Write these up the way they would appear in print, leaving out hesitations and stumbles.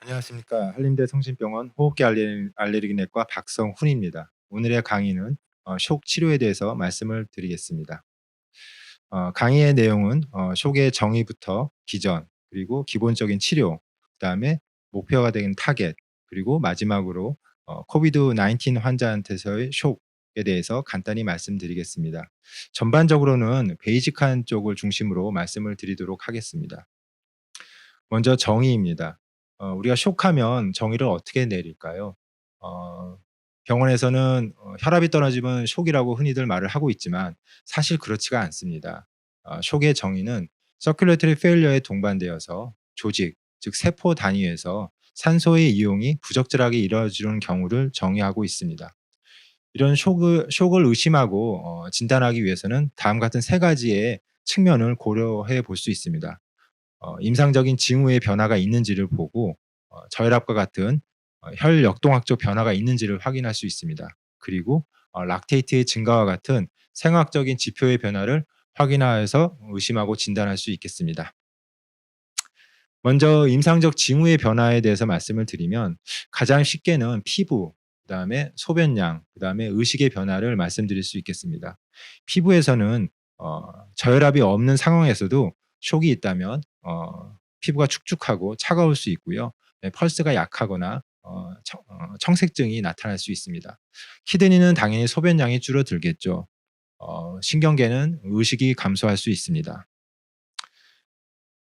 안녕하십니까. 한림대 성심병원 호흡기 알레르기내과 박성훈입니다. 오늘의 강의는 쇼 치료에 대해서 말씀을 드리겠습니다. 강의의 내용은 쇼의 정의부터 기전, 그리고 기본적인 치료, 그다음에 목표가 되는 타겟, 그리고 마지막으로 코비드-19 환자한테서의 쇼에 대해서 간단히 말씀드리겠습니다. 전반적으로는 베이직한 쪽을 중심으로 말씀을 드리도록 하겠습니다. 먼저 정의입니다. 우리가 쇼크하면 정의를 어떻게 내릴까요? 어 병원에서는 혈압이 떨어지면 쇼크이라고 흔히들 말을 하고 있지만 사실 그렇지가 않습니다. 쇼크의 정의는 circulatory failure에 동반되어서 조직, 즉 세포 단위에서 산소의 이용이 부적절하게 이루어지는 경우를 정의하고 있습니다. 이런 쇼크를 의심하고 진단하기 위해서는 다음 같은 세 가지의 측면을 고려해 볼 수 있습니다. 임상적인 징후의 변화가 있는지를 보고 저혈압과 같은 혈역동학적 변화가 있는지를 확인할 수 있습니다. 그리고 락테이트의 증가와 같은 생화학적인 지표의 변화를 확인하여서 의심하고 진단할 수 있겠습니다. 먼저 임상적 징후의 변화에 대해서 말씀을 드리면 가장 쉽게는 피부, 그다음에 소변량, 그다음에 의식의 변화를 말씀드릴 수 있겠습니다. 피부에서는 저혈압이 없는 상황에서도 쇼크가 있다면 피부가 축축하고 차가울 수 있고요. 네, 펄스가 약하거나 청색증이 나타날 수 있습니다. 키드니는 당연히 소변량이 줄어들겠죠. 신경계는 의식이 감소할 수 있습니다.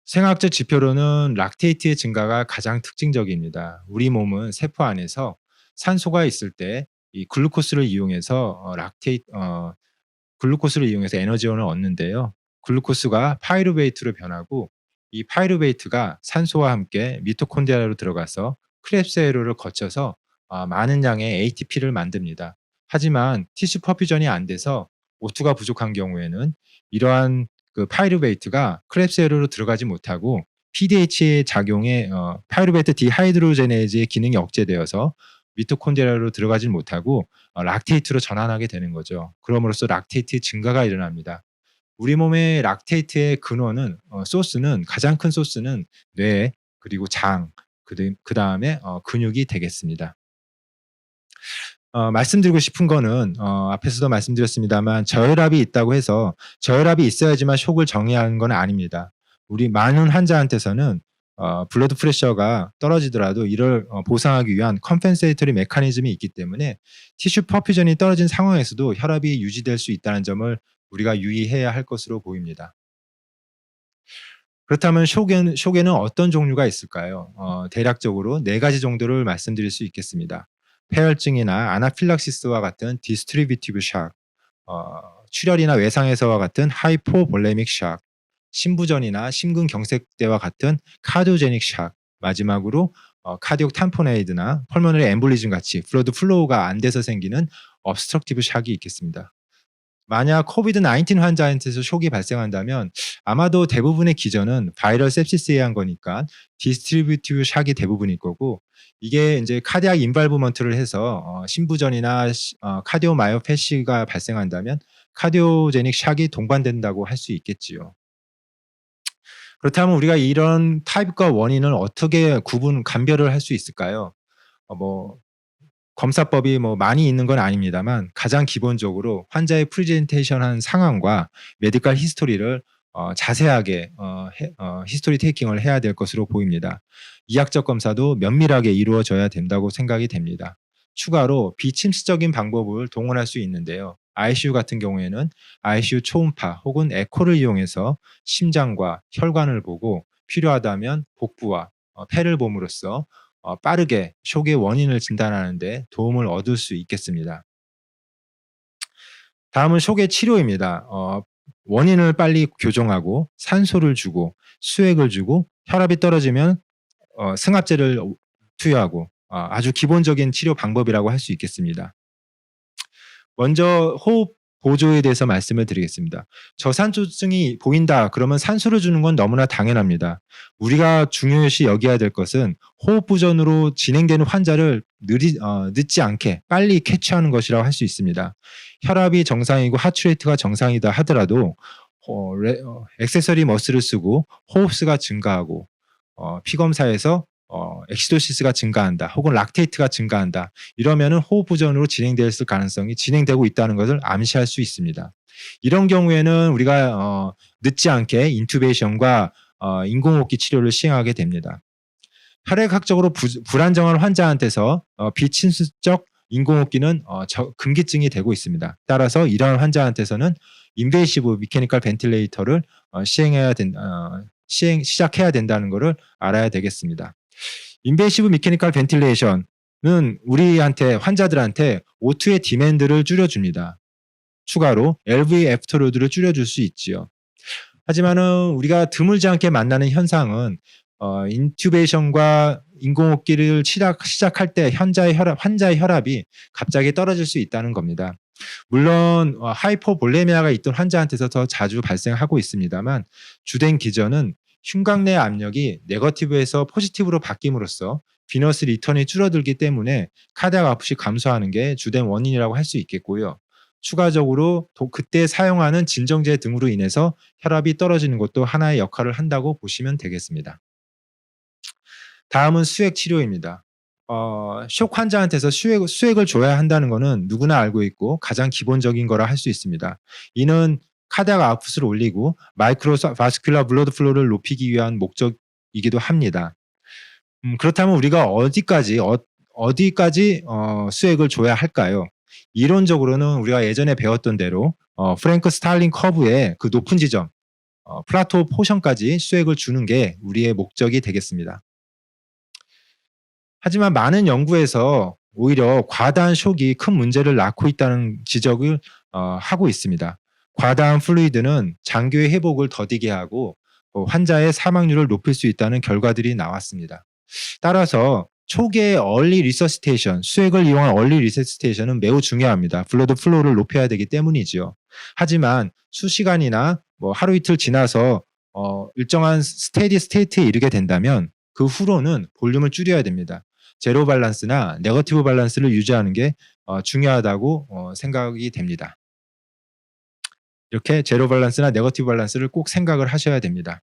생화학적 지표로는 락테이트의 증가가 가장 특징적입니다. 우리 몸은 세포 안에서 산소가 있을 때 이 글루코스를 이용해서 글루코스를 이용해서 에너지원을 얻는데요. 글루코스가 파이루베이트로 변하고 이 파이루베이트가 산소와 함께 미토콘드리아로 들어가서 크렙스회로를 거쳐서 많은 양의 ATP를 만듭니다. 하지만 티슈 퍼퓨전이 안 돼서 O2가 부족한 경우에는 이러한 그 파이루베이트가 크렙스회로로 들어가지 못하고 PDH의 작용에 파이루베이트 디하이드로제네이즈의 기능이 억제되어서 미토콘드리아로 들어가지 못하고 락테이트로 전환하게 되는 거죠. 그럼으로써 락테이트 증가가 일어납니다. 우리 몸의 락테이트의 근원은 소스는 가장 큰 소스는 뇌 그리고 장 그다음에 근육이 되겠습니다. 말씀드리고 싶은 거는 앞에서도 말씀드렸습니다만 저혈압이 있다고 해서 저혈압이 있어야지만 쇼크를 정의하는 건 아닙니다. 우리 많은 환자한테서는 블러드 프레셔가 떨어지더라도 이를 보상하기 위한 컴펜세이터리 메커니즘이 있기 때문에 티슈 퍼퓨전이 떨어진 상황에서도 혈압이 유지될 수 있다는 점을 우리가 유의해야 할 것으로 보입니다. 그렇다면 쇼크에는 어떤 종류가 있을까요? 대략적으로 네 가지 정도를 말씀드릴 수 있겠습니다. 폐혈증이나 아나필락시스와 같은 디스트리뷰티브 샥, 출혈이나 외상에서와 같은 하이포볼레믹 샥, 심부전이나 심근경색대와 같은 카디오제닉 샥, 마지막으로 카디옥 탐포네이드나 펄모너리 엠볼리즘 같이 블러드 플로우가 안 돼서 생기는 obstructive 샥이 있겠습니다. 만약 코비드-19 환자한테서 쇼크가 발생한다면 아마도 대부분의 기전은 바이럴 sepsis에 의한 거니까 디스트리뷰티브 샥이 대부분일 거고 이게 인제 카디악 인발브먼트를 해서 심부전이나 카디오마이오패시가 발생한다면 카디오제닉 샥이 동반된다고 할 수 있겠지요. 그렇다면 우리가 이런 타입과 원인을 어떻게 감별을 할 수 있을까요? 뭐 검사법이 뭐 많이 있는 건 아닙니다만 가장 기본적으로 환자의 프레젠테이션한 상황과 메디컬 히스토리를 자세하게 히스토리 테이킹을 해야 될 것으로 보입니다. 이학적 검사도 면밀하게 이루어져야 된다고 생각이 됩니다. 추가로 비침식적인 방법을 동원할 수 있는데요. ICU 같은 경우에는 ICU 초음파 혹은 에코를 이용해서 심장과 혈관을 보고 필요하다면 복부와 폐를 봄으로써 빠르게 쇼크의 원인을 진단하는 데 도움을 얻을 수 있겠습니다. 다음은 쇼크의 치료입니다. 원인을 빨리 교정하고 산소를 주고 수액을 주고 혈압이 떨어지면 승합제를 투여하고 아주 기본적인 치료 방법이라고 할 수 있겠습니다. 먼저 호흡 보조에 대해서 말씀을 드리겠습니다. 저산소증이 보인다 그러면 산소를 주는 건 너무나 당연합니다. 우리가 중요시 여겨야 될 것은 호흡 부전으로 진행되는 환자를 늦지 않게 빨리 캐치하는 것이라고 할 수 있습니다. 혈압이 정상이고 하트레이트가 정상이다 하더라도 액세서리 머슬을 쓰고 호흡수가 증가하고 피 검사에서 엑시도시스가 증가한다 혹은 락테이트가 증가한다 이러면은 호흡 부전으로 진행됐을 가능성이 진행되고 있다는 것을 암시할 수 있습니다. 이런 경우에는 우리가 늦지 않게 인투베이션과 인공호흡기 치료를 시행하게 됩니다. 혈액학적으로 불안정한 환자한테서 비침수적 인공호흡기는 금기증이 되고 있습니다. 따라서 이러한 환자한테서는 인베이시브 미케니컬 벤틸레이터를 시작해야 된다는 것을 알아야 되겠습니다. 인베이시브 미케니컬 벤틸레이션은 우리한테 환자들한테 O2의 디맨드를 줄여줍니다. 추가로 LV 애프터로드를 줄여줄 수 있지요. 하지만은 우리가 드물지 않게 만나는 현상은 인튜베이션과 인공호흡기를 시작할 때 환자의 혈압이 갑자기 떨어질 수 있다는 겁니다. 물론 하이포볼레미아가 있던 환자한테서 더 자주 발생하고 있습니다만 주된 기전은 흉곽 내 압력이 네거티브에서 포지티브로 바뀜으로써 비너스 리턴이 줄어들기 때문에 카디악 아웃풋이 감소하는 게 주된 원인이라고 할 수 있겠고요. 추가적으로 그때 사용하는 진정제 등으로 인해서 혈압이 떨어지는 것도 하나의 역할을 한다고 보시면 되겠습니다. 다음은 수액 치료입니다. 쇼크 환자한테서 수액을 줘야 한다는 것은 누구나 알고 있고 가장 기본적인 거라 할 수 있습니다. 이는 카디악 아웃풋을 올리고 마이크로 바스큘러 블러드 플로우를 높이기 위한 목적이기도 합니다. 그렇다면 우리가 어디까지 수액을 줘야 할까요? 이론적으로는 우리가 예전에 배웠던 대로 프랭크 스탈링 커브의 그 높은 지점 플라토 포션까지 수액을 주는 게 우리의 목적이 되겠습니다. 하지만 많은 연구에서 오히려 과다한 쇼크가 큰 문제를 낳고 있다는 지적을 하고 있습니다. 과다한 플루이드는 장기의 회복을 더디게 하고 환자의 사망률을 높일 수 있다는 결과들이 나왔습니다. 따라서 초기의 얼리 리서시테이션, 수액을 이용한 얼리 리서시테이션은 매우 중요합니다. 블러드 플로우를 높여야 되기 때문이지요. 하지만 수시간이나 하루 이틀 지나서 일정한 스테디 스테이트에 이르게 된다면 그 후로는 볼륨을 줄여야 됩니다. 제로 밸런스나 네거티브 밸런스를 유지하는 게 중요하다고 생각이 됩니다. 이렇게 제로 밸런스나 네거티브 밸런스를 꼭 생각을 하셔야 됩니다.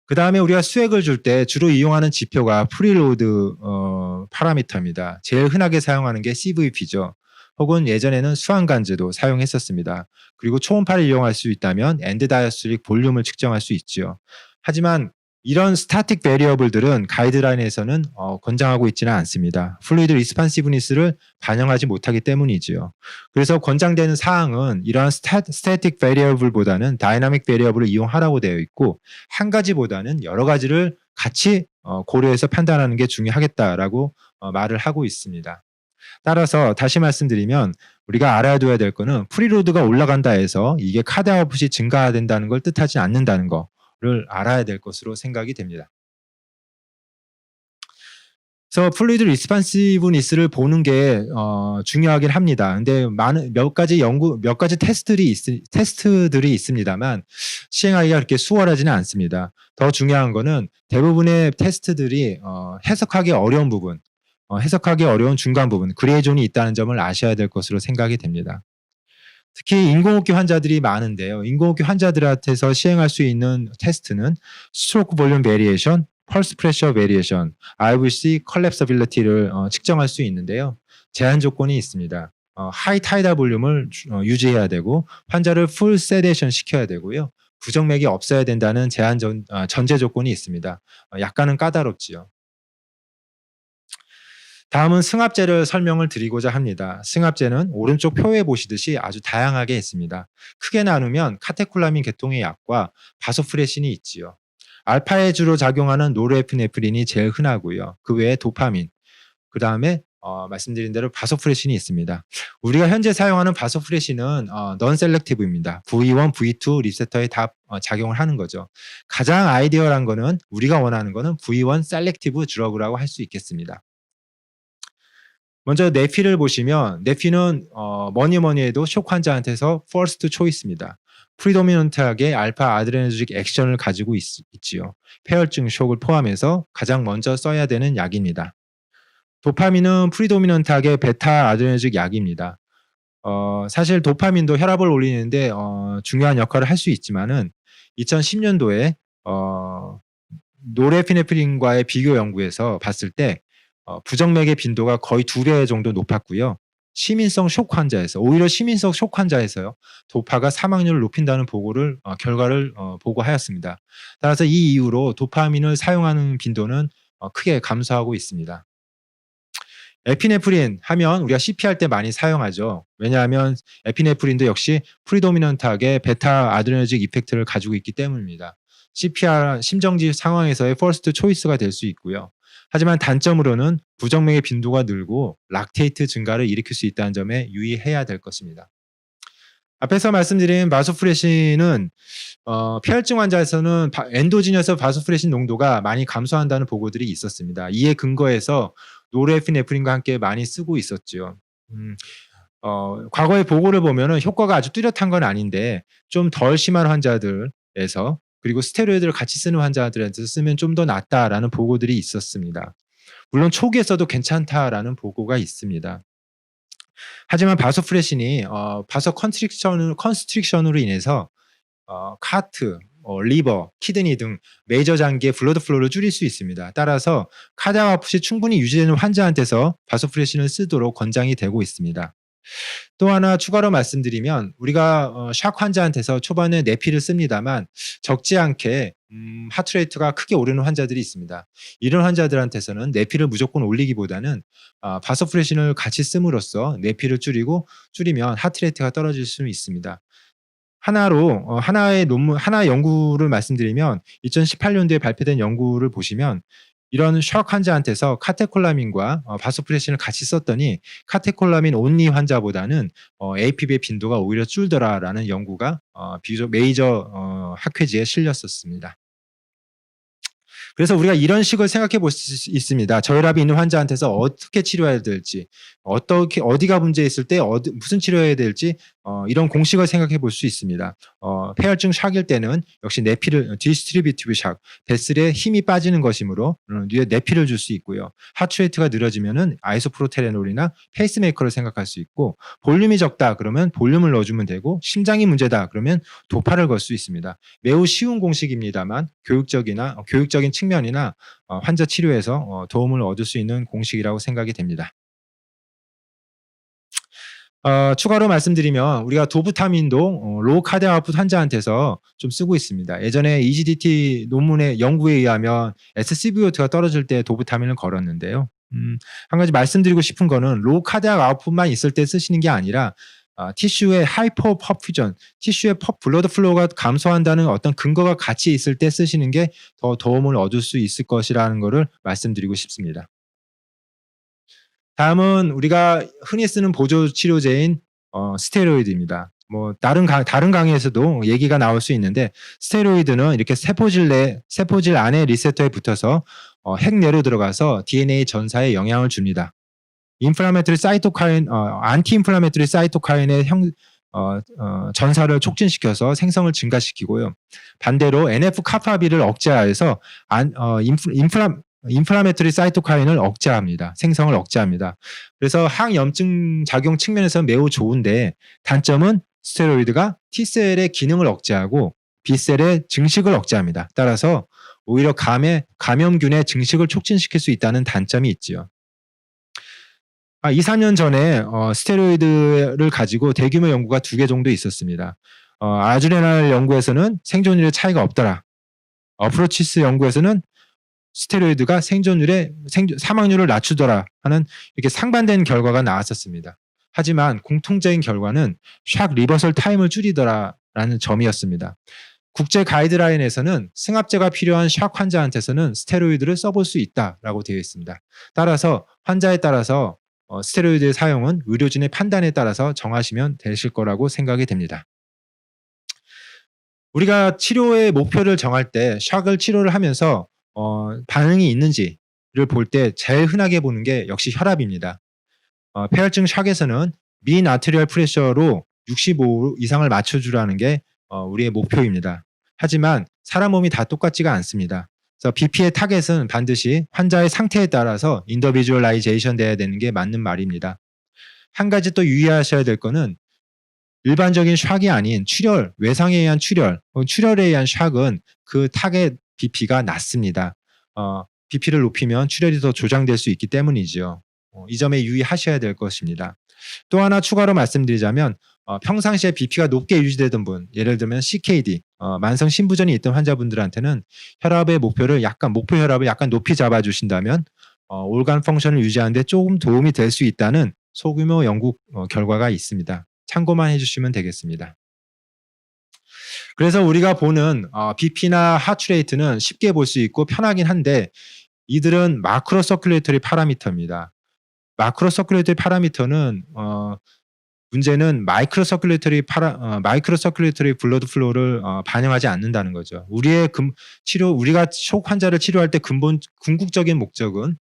그 다음에 우리가 수액을 줄 때 주로 이용하는 지표가 프리로드 파라미터입니다. 제일 흔하게 사용하는 게 CVP죠. 혹은 예전에는 수환간즈도 사용했었습니다. 그리고 초음파를 이용할 수 있다면 엔드 다이어스톨릭 볼륨을 측정할 수 있죠. 하지만 이런 스타틱 베리어블들은 가이드라인에서는 권장하고 있지는 않습니다. 플루이드 리스판시브니스를 반영하지 못하기 때문이지요. 그래서 권장되는 사항은 이러한 스태틱 베리어블보다는 다이나믹 베리어블을 이용하라고 되어 있고 한 가지보다는 여러 가지를 같이 고려해서 판단하는 게 중요하겠다라고 말을 하고 있습니다. 따라서 다시 말씀드리면 우리가 알아둬야 될 거는 프리로드가 올라간다 해서 이게 카디악 아웃풋이 증가된다는 걸 뜻하지 않는다는 거를 알아야 될 것으로 생각이 됩니다. 그래서 플루이드 리스판시브니스를 보는 게 중요하긴 합니다. 근데 몇 가지 테스트들이 있습니다만 시행하기가 그렇게 수월하지는 않습니다. 더 중요한 거는 대부분의 테스트들이 해석하기 어려운 부분, 해석하기 어려운 중간 부분, 그레이존이 있다는 점을 아셔야 될 것으로 생각이 됩니다. 특히 인공호흡기 환자들이 많은데요. 인공호흡기 환자들한테서 시행할 수 있는 테스트는 스트로크 볼륨 베리에이션, 펄스 프레셔 베리에이션, RVC 컬랩서빌리티를 측정할 수 있는데요. 제한 조건이 있습니다. 하이 타이달 볼륨을 유지해야 되고 환자를 풀 세데이션 시켜야 되고요. 부정맥이 없어야 된다는 전제 조건이 있습니다. 약간은 까다롭지요. 다음은 승합제를 설명을 드리고자 합니다. 승합제는 오른쪽 표에 보시듯이 아주 다양하게 있습니다. 크게 나누면 카테콜라민 계통의 약과 바소프레신이 있지요. 알파에 주로 작용하는 노르에피네프린이 제일 흔하고요. 그 외에 도파민, 그 다음에 말씀드린 대로 바소프레신이 있습니다. 우리가 현재 사용하는 바소프레신은 넌셀렉티브입니다. V1, V2 리셉터에 다 작용을 하는 거죠. 가장 아이디어한 거는 우리가 원하는 거는 V1 셀렉티브 드러그라고 할 수 있겠습니다. 먼저 네피를 보시면 네피는 뭐니 해도 쇼크 환자한테서 퍼스트 초이스입니다. 프리도미넌트하게 알파 아드레너지직 액션을 가지고 있지요. 폐혈증 쇼크를 포함해서 가장 먼저 써야 되는 약입니다. 도파민은 프리도미넌트하게 베타 아드레너지직 약입니다. 사실 도파민도 혈압을 올리는데 중요한 역할을 할 수 있지만은 2010년도에 노르에피네프린과의 비교 연구에서 봤을 때 부정맥의 빈도가 거의 2배 정도 높았고요. 시민성 쇼크 환자에서 오히려 시민성 쇼크 환자에서요. 도파가 사망률을 높인다는 결과를 보고하였습니다. 따라서 이 이후로 도파민을 사용하는 빈도는 크게 감소하고 있습니다. 에피네프린 하면 우리가 CPR 때 많이 사용하죠. 왜냐하면 에피네프린도 역시 프리도미넌트하게 베타 아드레너직 이펙트를 가지고 있기 때문입니다. CPR 심정지 상황에서의 퍼스트 초이스가 될 수 있고요. 하지만 단점으로는 부정맥의 빈도가 늘고 락테이트 증가를 일으킬 수 있다는 점에 유의해야 될 것입니다. 앞에서 말씀드린 바소프레신은 폐혈증 환자에서는 엔도진에서 바소프레신 농도가 많이 감소한다는 보고들이 있었습니다. 이에 근거해서 노르에피네프린과 함께 많이 쓰고 있었죠. 과거의 보고를 보면은 효과가 아주 뚜렷한 건 아닌데 좀 덜 심한 환자들에서 그리고 스테로이드를 같이 쓰는 환자들한테 쓰면 좀 더 낫다라는 보고들이 있었습니다. 물론 초기에 써도 괜찮다라는 보고가 있습니다. 하지만 바소프레신이 바소 컨스트릭션으로 인해서 카트, 리버, 키드니 등 메이저 장기의 블러드 플로우를 줄일 수 있습니다. 따라서 카디악 아웃풋이 충분히 유지되는 환자한테서 바소프레신을 쓰도록 권장이 되고 있습니다. 또 하나 추가로 말씀드리면 우리가 샥 환자한테서 초반에 네피를 씁니다만 적지 않게 하트레이트가 크게 오르는 환자들이 있습니다. 이런 환자들한테서는 네피를 무조건 올리기보다는 바소프레신을 같이 씀으로써 네피를 줄이면 하트레이트가 떨어질 수 있습니다. 하나의 연구를 말씀드리면 2018년도에 발표된 연구를 보시면 이런 샥 환자한테서 카테콜라민과 바소프레신을 같이 썼더니 카테콜라민 온리 환자보다는 APB의 빈도가 오히려 줄더라라는 연구가 비교적 메이저 학회지에 실렸었습니다. 그래서 우리가 이런 식으로 생각해 볼 수 있습니다. 저혈압이 있는 환자한테서 어떻게 치료해야 될지, 어디가 문제 있을 때 무슨 치료해야 될지 이런 공식을 생각해 볼 수 있습니다. 폐혈증 샥일 때는 역시 디스트리뷰티브 샥, 베슬에 힘이 빠지는 것이므로 네피를 줄 수 있고요. 하트레이트가 늘어지면은 아이소프로테레놀이나 페이스메이커를 생각할 수 있고, 볼륨이 적다 그러면 볼륨을 넣어주면 되고, 심장이 문제다 그러면 도파를 걸 수 있습니다. 매우 쉬운 공식입니다만 교육적인 측면이나 환자 치료에서 도움을 얻을 수 있는 공식이라고 생각이 됩니다. 추가로 말씀드리면 우리가 도부타민도 로우 카디악 아웃풋 환자한테서 좀 쓰고 있습니다. 예전에 EGDT 논문의 연구에 의하면 SCVO2가 떨어질 때 도부타민을 걸었는데요. 한 가지 말씀드리고 싶은 거는 로우 카디악 아웃풋만 있을 때 쓰시는 게 아니라 티슈의 하이퍼 퍼퓨전, 티슈의 블러드 플로우가 감소한다는 어떤 근거가 같이 있을 때 쓰시는 게 더 도움을 얻을 수 있을 것이라는 것을 말씀드리고 싶습니다. 다음은 우리가 흔히 쓰는 보조 치료제인 스테로이드입니다. 다른 강의에서도 얘기가 나올 수 있는데 스테로이드는 이렇게 세포질 안에 리셉터에 붙어서 핵내로 들어가서 DNA 전사에 영향을 줍니다. 안티인플라메토리 사이토카인의 전사를 촉진시켜서 생성을 증가시키고요. 반대로 NF-카파비를 억제하여서 인플라메토리 사이토카인을 생성을 억제합니다. 그래서 항염증 작용 측면에서 매우 좋은데 단점은 스테로이드가 T셀의 기능을 억제하고 B셀의 증식을 억제합니다. 따라서 오히려 감염균의 증식을 촉진시킬 수 있다는 단점이 있지요. 2, 3년 전에 스테로이드를 가지고 대규모 연구가 2개 정도 있었습니다. 아주레날 연구에서는 생존율의 차이가 없더라. 어프로치스 연구에서는 스테로이드가 사망률을 낮추더라 하는 이렇게 상반된 결과가 나왔었습니다. 하지만 공통적인 결과는 샥 리버설 타임을 줄이더라라는 점이었습니다. 국제 가이드라인에서는 승합제가 필요한 샥 환자한테서는 스테로이드를 써볼 수 있다라고 되어 있습니다. 따라서 환자에 따라서 스테로이드의 사용은 의료진의 판단에 따라서 정하시면 되실 거라고 생각이 됩니다. 우리가 치료의 목표를 정할 때 샥을 치료를 하면서 반응이 있는지를 볼 때 제일 흔하게 보는 게 역시 혈압입니다. 폐혈증 샥에서는 민 아테리얼 프레셔로 65 이상을 맞춰주라는 게 우리의 목표입니다. 하지만 사람 몸이 다 똑같지가 않습니다. 그래서 BP의 타겟은 반드시 환자의 상태에 따라서 인더비주얼라이제이션 돼야 되는 게 맞는 말입니다. 한 가지 또 유의하셔야 될 거는 일반적인 샥이 아닌 외상에 의한 출혈에 의한 샥은 그 타겟 BP가 낮습니다. BP를 높이면 출혈이 더 조장될 수 있기 때문이지요. 이 점에 유의하셔야 될 것입니다. 또 하나 추가로 말씀드리자면 평상시에 BP가 높게 유지되던 분, 예를 들면 CKD, 만성 신부전이 있던 환자분들한테는 혈압의 목표 혈압을 약간 높이 잡아주신다면 올간 펑션을 유지하는 데 조금 도움이 될 수 있다는 소규모 연구 결과가 있습니다. 참고만 해주시면 되겠습니다. 그래서 우리가 보는 BP나 하트레이트는 쉽게 볼 수 있고 편하긴 한데 이들은 마크로 서큘레이터리 파라미터입니다. 마크로 서큘레이터리 파라미터는 문제는 마이크로 서큘레이터리 블러드 플로우를 반영하지 않는다는 거죠. 우리가 쇼크 환자를 치료할 때 궁극적인 목적은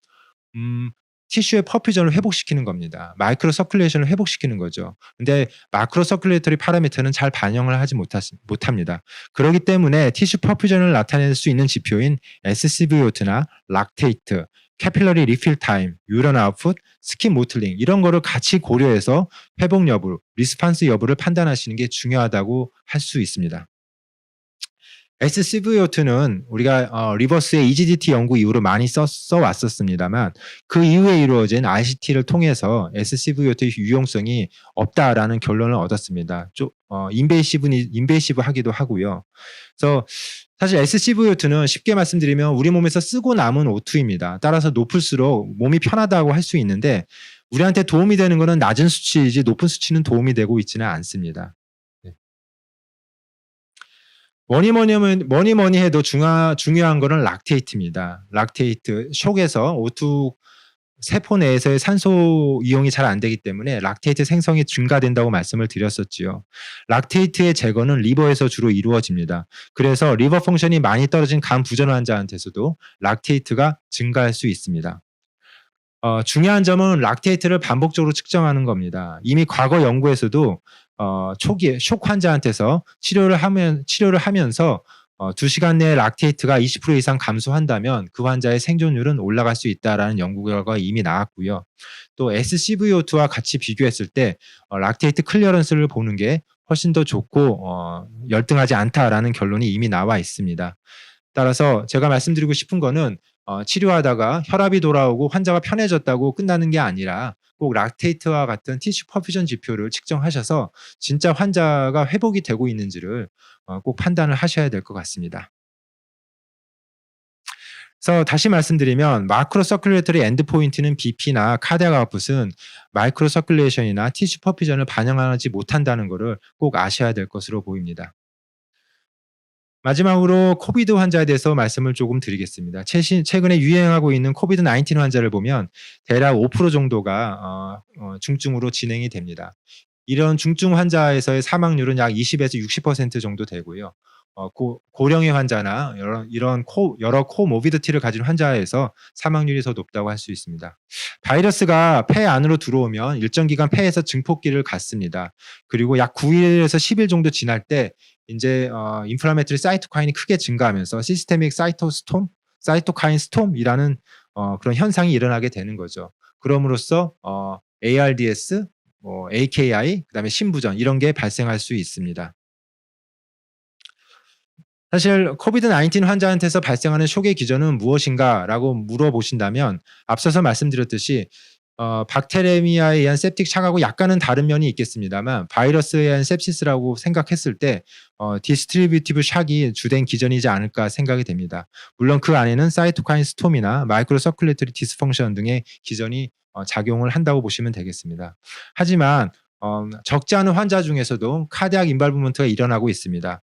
티슈의 퍼퓨전을 회복시키는 겁니다. 마이크로 서큘레이션을 회복시키는 거죠. 근데 마크로 서큘레이터리 파라미터는 잘 반영을 하지 못합니다. 그렇기 때문에 티슈 퍼퓨전을 나타낼 수 있는 지표인 SCVOT나 락테이트, 캐필러리 리필 타임, 유런 아웃풋, 스킨 모틀링 이런 거를 같이 고려해서 회복 여부, 리스판스 여부를 판단하시는 게 중요하다고 할 수 있습니다. SCVO2는 우리가 리버스의 EGDT 연구 이후로 많이 써왔었습니다만 그 이후에 이루어진 RCT를 통해서 SCVO2의 유용성이 없다라는 결론을 얻었습니다. 인베이시브하기도 하고요. 그래서 사실 SCVO2는 쉽게 말씀드리면 우리 몸에서 쓰고 남은 O2입니다. 따라서 높을수록 몸이 편하다고 할 수 있는데 우리한테 도움이 되는 것은 낮은 수치이지 높은 수치는 도움이 되고 있지는 않습니다. 뭐니 해도 중요한 거는 락테이트입니다. 락테이트, 쇼크에서 O2 세포 내에서의 산소 이용이 잘 안 되기 때문에 락테이트 생성이 증가된다고 말씀을 드렸었지요. 락테이트의 제거는 리버에서 주로 이루어집니다. 그래서 리버 펑션이 많이 떨어진 간 부전 환자한테서도 락테이트가 증가할 수 있습니다. 중요한 점은 락테이트를 반복적으로 측정하는 겁니다. 이미 과거 연구에서도 초기에 쇼크 환자한테서 치료를 하면서 2시간 내에 락테이트가 20% 이상 감소한다면 그 환자의 생존율은 올라갈 수 있다라는 연구 결과가 이미 나왔고요. 또 SCVO2와 같이 비교했을 때 락테이트 클리어런스를 보는 게 훨씬 더 좋고 열등하지 않다라는 결론이 이미 나와 있습니다. 따라서 제가 말씀드리고 싶은 거는 치료하다가 혈압이 돌아오고 환자가 편해졌다고 끝나는 게 아니라 꼭 락테이트와 같은 티슈 퍼퓨전 지표를 측정하셔서 진짜 환자가 회복이 되고 있는지를 꼭 판단을 하셔야 될 것 같습니다. 그래서 다시 말씀드리면 마크로 서큘레이터리 엔드포인트는 BP나 카디악 아웃풋은 마이크로 서큘레이션이나 티슈 퍼퓨전을 반영하지 못한다는 것을 꼭 아셔야 될 것으로 보입니다. 마지막으로 코비드 환자에 대해서 말씀을 조금 드리겠습니다. 최근에 유행하고 있는 코비드 19 환자를 보면 대략 5% 정도가 중증으로 진행이 됩니다. 이런 중증 환자에서의 사망률은 약 20에서 60% 정도 되고요. 고령의 환자나 여러 코모비디티를 가진 환자에서 사망률이 더 높다고 할 수 있습니다. 바이러스가 폐 안으로 들어오면 일정 기간 폐에서 증폭기를 갖습니다. 그리고 약 9일에서 10일 정도 지날 때 이제 인플라메토리 사이토카인이 크게 증가하면서 시스테믹 사이토카인 스톰이라는 그런 현상이 일어나게 되는 거죠. 그럼으로써 ARDS, AKI, 그다음에 신부전 이런 게 발생할 수 있습니다. 사실 코비드 19 환자한테서 발생하는 쇼크의 기전은 무엇인가라고 물어보신다면 앞서서 말씀드렸듯이 박테레미아에 의한 septic shock하고 약간은 다른 면이 있겠습니다만 바이러스에 의한 sepsis라고 생각했을 때 디스트리뷰티브 샥이 주된 기전이지 않을까 생각이 됩니다. 물론 그 안에는 사이토카인 스톰이나 마이크로 서큘레이터리 디스펑션 등의 기전이 작용을 한다고 보시면 되겠습니다. 하지만 적지 않은 환자 중에서도 카디악 인발브먼트가 일어나고 있습니다.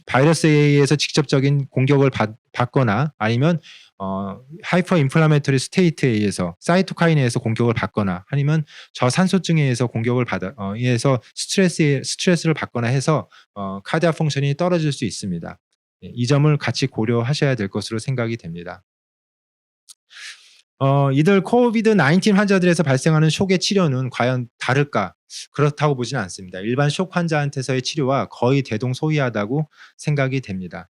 바이러스에 의해서 직접적인 공격을 받거나 아니면 하이퍼 인플라메토리 스테이트에 의해서 사이토카인에 의해서 공격을 받거나 아니면 저산소증에 의해서 의해서 스트레스를 받거나 해서 카디악 펑션이 떨어질 수 있습니다. 이 점을 같이 고려하셔야 될 것으로 생각이 됩니다. 이들 코비드 19 환자들에서 발생하는 쇼크의 치료는 과연 다를까? 그렇다고 보지는 않습니다. 일반 쇼크 환자한테서의 치료와 거의 대동소이하다고 생각이 됩니다.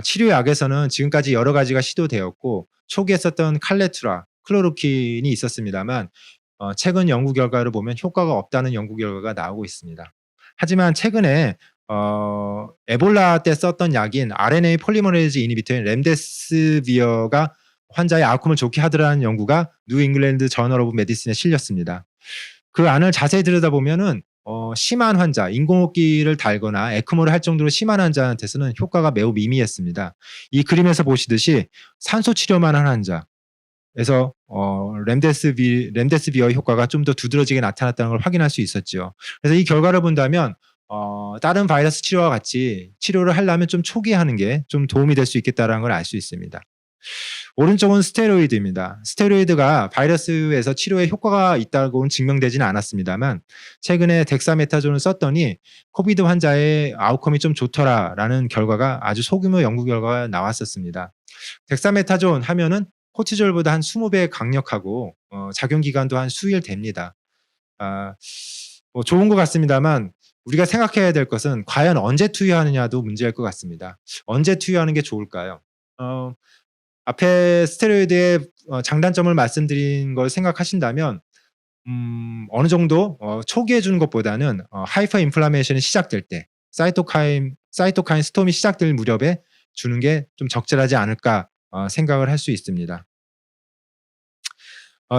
치료약에서는 지금까지 여러 가지가 시도되었고 초기에 썼던 칼레투라, 클로로킨이 있었습니다만 최근 연구 결과를 보면 효과가 없다는 연구 결과가 나오고 있습니다. 하지만 최근에 에볼라 때 썼던 약인 RNA 폴리머레이즈 이니비터인 렘데스비어가 환자의 아웃컴을 좋게 하더라는 연구가 뉴 잉글랜드 저널 오브 메디슨에 실렸습니다. 그 안을 자세히 들여다보면은 심한 환자, 인공호흡기를 달거나 에크모를 할 정도로 심한 환자한테서는 효과가 매우 미미했습니다. 이 그림에서 보시듯이 산소 치료만 한 환자에서 렘데스비어의 효과가 좀 더 두드러지게 나타났다는 걸 확인할 수 있었죠. 그래서 이 결과를 본다면 다른 바이러스 치료와 같이 치료를 하려면 좀 초기에 하는 게 좀 도움이 될 수 있겠다는 걸 알 수 있습니다. 오른쪽은 스테로이드입니다. 스테로이드가 바이러스에서 치료에 효과가 있다고는 증명되지는 않았습니다만 최근에 덱사메타존을 썼더니 코비드 환자의 아웃컴이 좀 좋더라라는 결과가 아주 소규모 연구 결과가 나왔었습니다. 덱사메타존 하면은 코티졸보다 한 20배 강력하고 작용 기간도 한 수일 됩니다. 좋은 것 같습니다만 우리가 생각해야 될 것은 과연 언제 투여하느냐도 문제일 것 같습니다. 언제 투여하는 게 좋을까요? 앞에 스테로이드의 장단점을 말씀드린 걸 생각하신다면 어느 정도 초기에 주는 것보다는 하이퍼 인플라메이션이 시작될 때 사이토카인 스톰이 시작될 무렵에 주는 게 좀 적절하지 않을까 생각을 할 수 있습니다.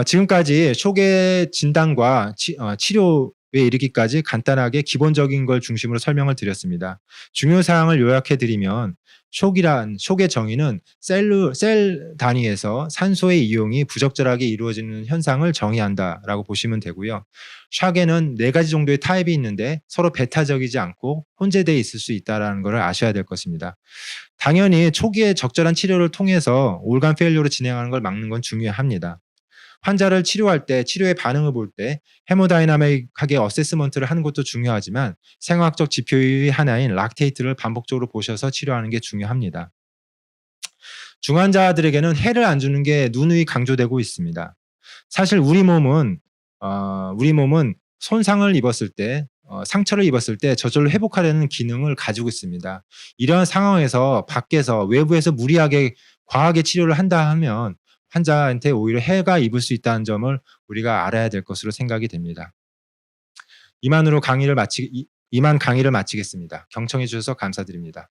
지금까지 초기 진단과 치료에 이르기까지 간단하게 기본적인 걸 중심으로 설명을 드렸습니다. 중요 사항을 요약해 드리면 촉의 정의는 셀 단위에서 산소의 이용이 부적절하게 이루어지는 현상을 정의한다라고 보시면 되고요. 샥에는 4가지 정도의 타입이 있는데 서로 배타적이지 않고 혼재되어 있을 수 있다는 것을 아셔야 될 것입니다. 당연히 초기에 적절한 치료를 통해서 올간 페일로로 진행하는 걸 막는 건 중요합니다. 환자를 치료할 때 치료의 반응을 볼 때 헤모다이나믹하게 어세스먼트를 하는 것도 중요하지만 생화학적 지표의 하나인 락테이트를 반복적으로 보셔서 치료하는 게 중요합니다. 중환자들에게는 해를 안 주는 게 누누이 강조되고 있습니다. 사실 우리 몸은 손상을 입었을 때 상처를 입었을 때 저절로 회복하려는 기능을 가지고 있습니다. 이런 상황에서 밖에서 외부에서 무리하게 과하게 치료를 한다 하면 환자한테 오히려 해가 입을 수 있다는 점을 우리가 알아야 될 것으로 생각이 됩니다. 이만 강의를 마치겠습니다. 경청해 주셔서 감사드립니다.